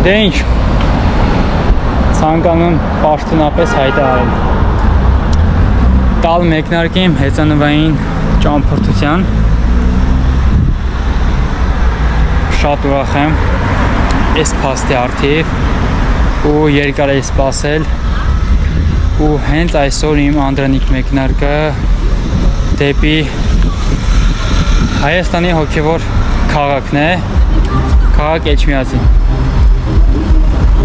Դե ինչ ցանկանում պաշտոնապես հայտարարել տալ մեկնարկեմ հեծանվային ճամփորդության շատ ուրախ եմ այս փաստի արդիվ ու երկար է սպասել ու հենց այսօր իմ անդրանիկ մեկնարկը դեպի Հայաստանի հոգևոր քաղաքն է քաղաք Էջմիածին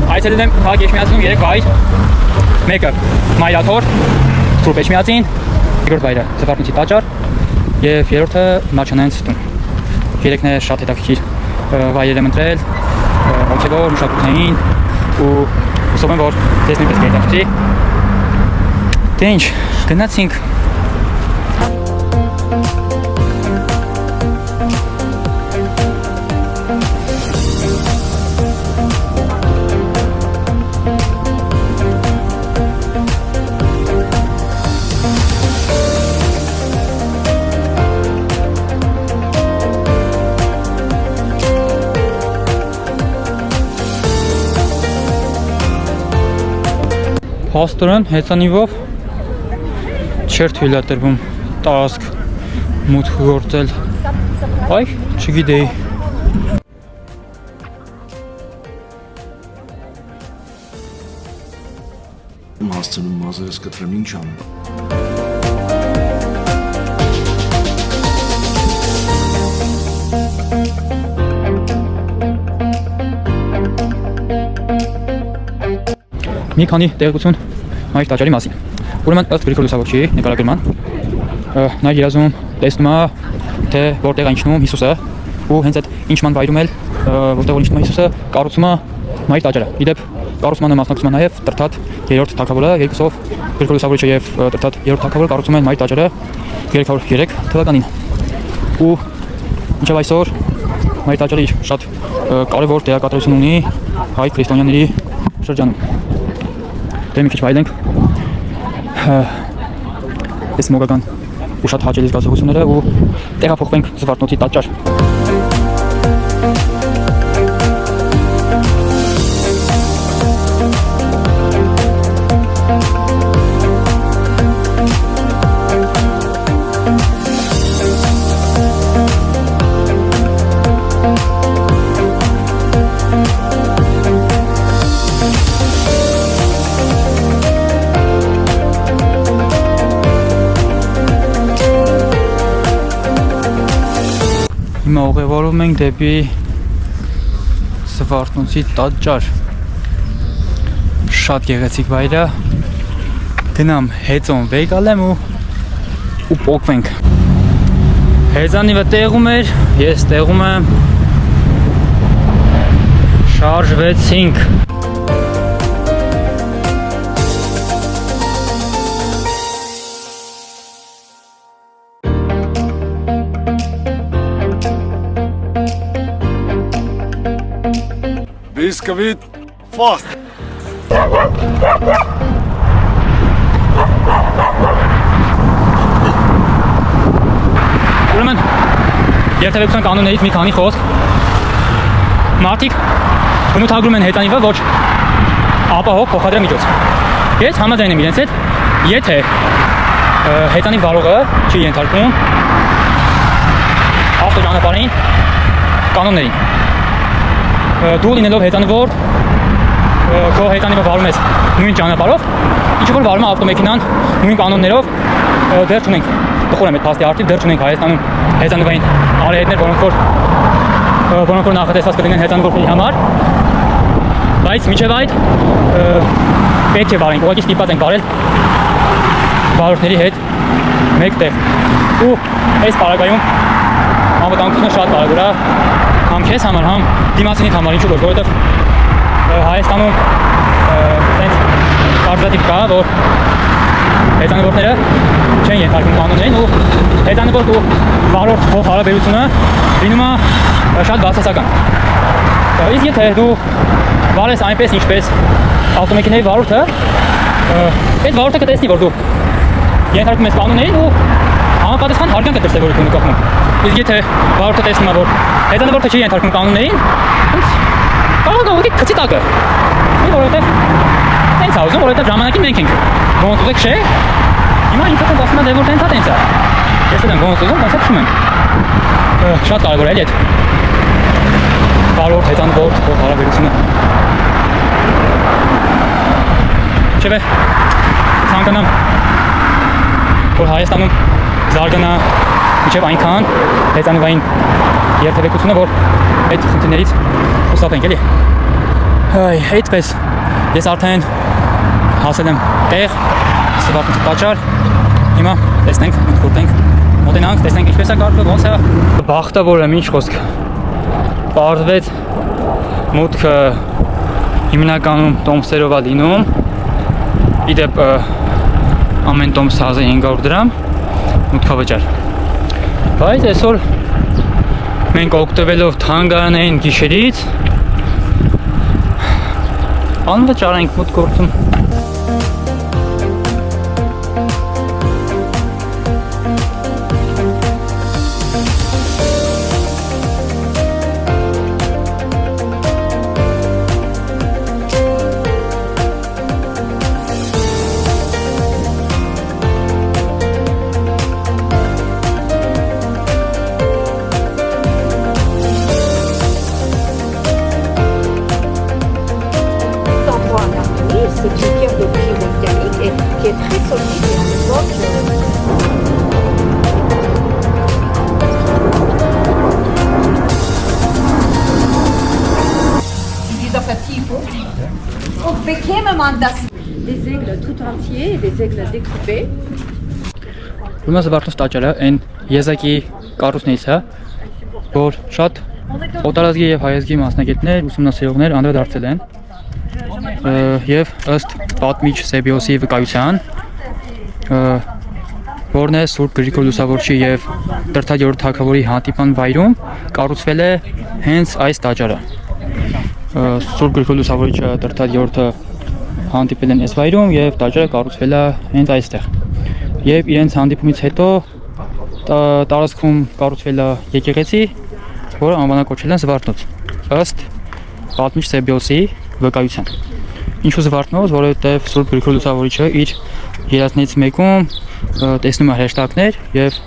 Այցելել եմ քաղաք Էջմիածինում 3 վայր մեկը Մայրաթոր Սուրբ Էջմիածին երկրորդ վայրը Զվարթնոցի տաճար եւ երրորդը Մաչանյանց տուն երեքն է շատ հետաքրքիր վայրեր եմ ընտրել հոգևոր մշակութային ու հուսով եմ որ ձեզ նույնպես կհետաքրքրի դե ինչ գնացինք Փաստորեն հեծանիվով չէր թույլատրվում տարածք մուտք գործել այ չգիտեի Հասցնում մազերս կտրեմ ինչ անեմ Մի քանի տեղեկություն Մայր տաճարի մասին։ Ուրեմն ըստ Գրիգոր Լուսավորչի նկարագրման նա երազում տեսնում է թե որտեղ է իջնում Հիսուսը ու հենց այդ իջման վայրում էլ որտեղ որ իջնում է Հիսուսը կառուցում է Մայր տաճարը։ Իդեպ կառուցմանը մասնակցում է նաև Տրթատ 3-րդ թագավորը երկուսով Գրիգոր Լուսավորչը եւ Տրթատ 3-րդ թագավորը կառուցում են Մայր տաճարը 303 թվականին։ Ու մինչև այսօր Մայր տաճարը շատ կարևոր դերակատարություն ունի հայ քրիստոնյաների շրջանում։ Դե մի քիչ վայելենք այս մոգական ու շատ հաճելի զգացողությունները ու տեղափոխվենք Զվարթնոցի տաճար։ Հիմա ուղևորվում ենք դեպի Զվարթնոցի տաճար շատ գեղեցիկ վայր է գնամ հեծոն վեր գալեմ ու պոկվենք հեծանիվը տեղում էր ես տեղում եմ շարժվեցինք Biscuit fast. Ուրեմն երթևեկության կանոններից մի քանի խոսք մարդիկ բնութագրում են հեծանիվը ոչ ապահով փոխադրամիջոց ես համաձայն եմ իրենց հետ եթե հեծանիվ վարողը չի ենթարկվում ավտոճանապարհային կանոններին դու լինելով հեծանվոր քո հեծանիվը վարում ես նույն ճանապարհով ինչ որ վարում է ավտոմեքենան նույն կանոններով դեռ չունենք բխոր եմ այդ փաստի արդիվ դեռ չունենք Հայաստանում հեծանվային արահետներ որոնք որ նախատեսված կլինեն հեծանվորների համար բայց մինչև այդ պետք է վարենք ուղղակի ստիպված ենք վարել վարորդների հետ մեկտեղ ու այս պարագայում անվտանգությունը շատ կարևոր է համ քեզ համար, համ դիմացինիդ համար, ինչու որ, որովհետև Հայաստանում այդպես կարծրատիպ կա, որ հեծանվորները չեն ենթարկվում կանոններին ու հեծանվոր ու վարորդ հարաբերությունը լինում է շատ բացասական։ Իսկ եթե դու վարես այնպես ինչպես ավտոմեքենայի վարորդը, այդ վարորդը կտեսնի, որ դու ենթարկվում ես կանոններին ու համապատասխան հարգանք է դրսևորվում նկատմամբ։ Իսկ եթե վարորդը տեսնում է, որ հեծանվորդը չի ենթարկվում կանոններին, Կարող է քցի տակը։ Մի որովհետև տենց է ուզում, որովհետև ժամանակին մենք ենք։ Ոնց ուզեք չէ։ Հիմա ինքը ասում է դե որ տենց է։ Ես էլ եմ ոնց ուզում, ոնց քշում եմ։ Շատ կարևոր է էլի այդ։ Բարով հետանվող հարաբերությունը։ Չէ՞ ցանկանամ որ Հայաստանում զարգանա միջև այնքան հեծանվային երթևեկությունը, որ այդ խնդիրներից խուսափենք էլի։ Այդպես ես արդեն հասել եմ տեղ, Սվարթնոցի տաճար։ Հիմա տեսնենք, մտքորտենք, մոտենանք, տեսնենք ինչպես է կարգը, ոնց է։ Բախտավոր եմ, ինչ խոսք։ Պարզվեց մուտքը հիմնականում տոմսերով է լինում։ Իդեպ ամեն տոմս 1500 դրամ մուտքավճար։ Բայց այսօր մենք օգտվելով թանգարանային գիշերից անվճար ենք մուտք գործում։ C'est une pierre d'origine volcanique et qui est très solide et en époque. Dieser Vertiefung. Und bekäme man das. Des aigles tout entiers et des aigles découpés. Ուրեմն Սվարթնոց տաճարը այն եզակի կառույցներից է, որ շատ օտարազգի եւ հայազգի մասնագետներ, ուսումնասիրողներ անդրադարձել են եւ ըստ պատմիչ Սեբիոսի վկայության, որն է Սուրբ Գրիգոր Լուսավորչի եւ Տրդատորդ թագավորի հանդիպան վայրում կառուցվել է հենց այս տաճարը։ Սուրբ Գրիգոր Լուսավորիչը Տրդատորդը հանդիպել են այս վայրում եւ տաճարը կառուցվել է հենց այստեղ։ Եվ իրենց հանդիպումից հետո տարածքում կառուցվել է եկեղեցի, որը անվանակոչել են Զվարթնոց, ըստ պատմիչ Սեբիոսի վկայության։ Ինչու Զվարթնոց, որովհետև Սուրբ Գրիգոր Լուսավորիչը իր երազներից մեկում տեսնում է հրեշտակներ եւ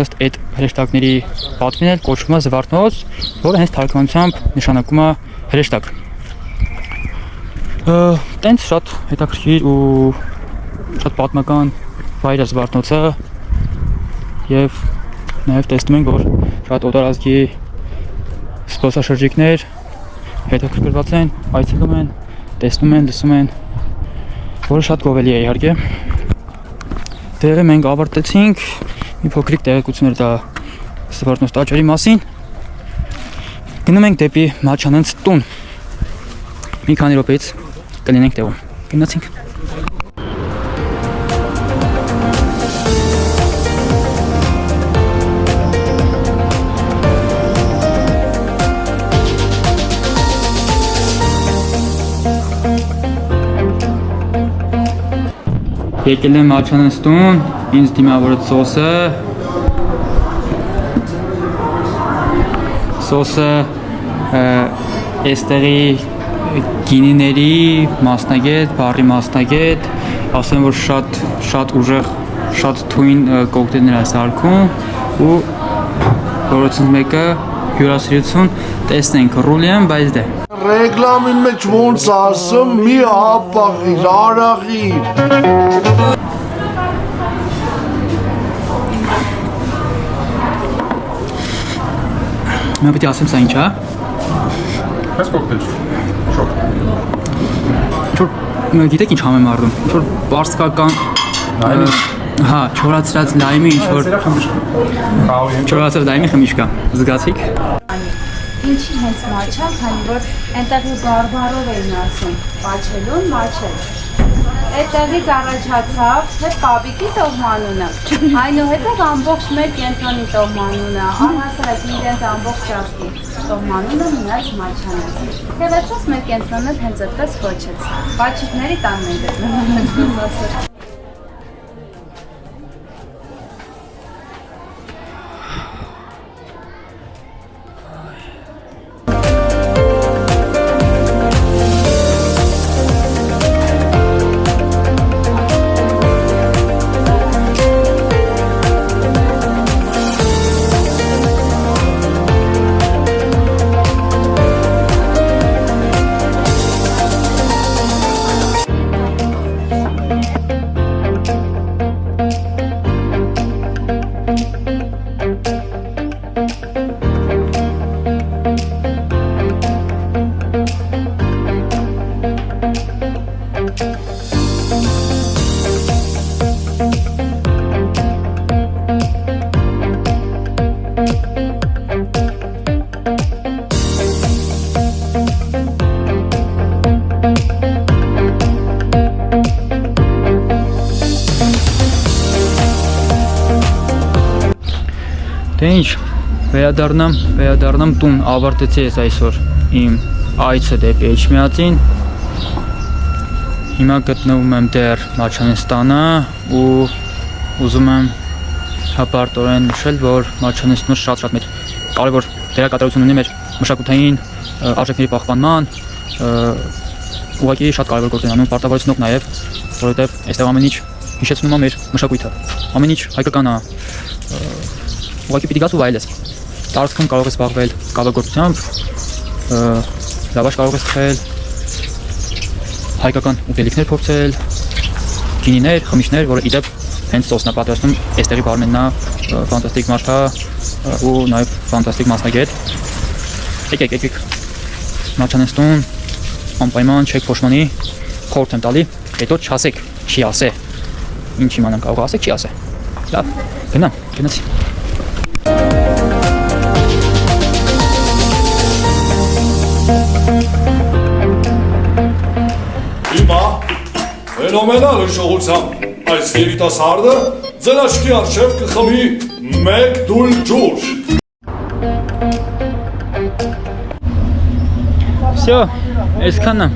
ըստ այդ հրեշտակների պատվին էլ կոչվում է Զվարթնոց, որը հենց թարգմանությամբ նշանակում է հրեշտակ։ Տենց շատ հետաքրքիր ու շատ պատմական վայր է Զվարթնոցը եւ նաեւ տեսնում ենք, որ շատ օտարազգի զբոսաշրջիկներ հետաքրքրված են, այցելում են, տեսնում են, լսում են, որը շատ գովելի է իհարկե։ Տեղը մենք ավարտեցինք, մի փոքրիկ տեղեկություններ տա Զվարթնոց տաճարի մասին։ Գնում ենք դեպի Մաչանենց տուն։ Մի քանի րոպեից կլինենք տեղում։ Գնացինք։ Եկել եմ Մաչանենց տուն, ինձ դիմավորեց սոսը էստեղի գինիների մասնագետ, բարի մասնագետ, ասեմ, որ շատ ուժեղ, շատ թույն կոկտեյլներ է սարքում ու որոցից մեկը հյուրասիրություն տեսնենք, ռուլի եմ, բայց դե Ռեգլամին մեջ ոնց ասում մի հապաղիր, արաղիր։ Mən պիտի ասեմ սա ինչ է։ Քեզ կոկտեյլ շոկ։ Չոր գիտեք ինչ համ եմ առնում։ Չոր բարսկական հա, չորացրած լայմի ինչ որ չորացրած լայմի խմիչք է։ Զգացիք։ Ինչի հենց մաչալ, քանի որ այնտեղի բարբարով էին ասում, մաչելուն, մաչել։ Այդտեղից առաջացավ թե պապիկի տողմանունը, այնուհետև ամբողջ մեր կենտրոնի տողմանունը, առհասարակ իրենց ամբողջ ճաշկի տողմանունը մնաց Մաչանից։ Եվ այդպես մեր կենտրոնը հենց այդպես կոչեց։ Պաչիկների տանն են գտնվում։ Դե ինչ, վերադառնամ տուն, ավարտեցի ես այսօր իմ այցը դեպի Էջմիածին։ Հիմա գտնվում եմ դեռ Մաչանեստանը ու ուզում եմ հպարտորեն նշել, որ Մաչանեստանը շատ մեծ կարևոր դերակատարություն ունի մեր մշակութային արժեքների պահպանման, ուղղակի շատ կարևոր գործ են անում, պարտավորեցնող նաև, որովհետև այստեղ ամեն ինչ հիշեցնում է մեր մշակույթը, ամեն ինչ հայկական է, ուղղակի պիտի գաս ու վայելես։ Տարածքում կարող ես զբաղվել կավագործությամբ, լավաշ կարող ես խփել, հայկական ուտելիքներ փորձել, գինիներ, խմիչքներ, որը իդեպ հենց սոսնա պատրաստում այստեղի բարմենն է, ֆանտաստիկ մարդ է ու նաև ֆանտաստիկ մասնագետ։ Եկեք Մաչանեստուն անպայման չեք փոշմանի, խորհուրդ եմ տալի, հետո չասեք, չի ասե։ Ինչ իմանամ կարող ասեք, չի ասե։ Լավ, գնացի։ Հիմա ֆենոմենալ հիշողությամբ այս երիտասարդը ձեր աչքի առջև կխմի մեկ դուլ ջուր։ Всё, այսքանը։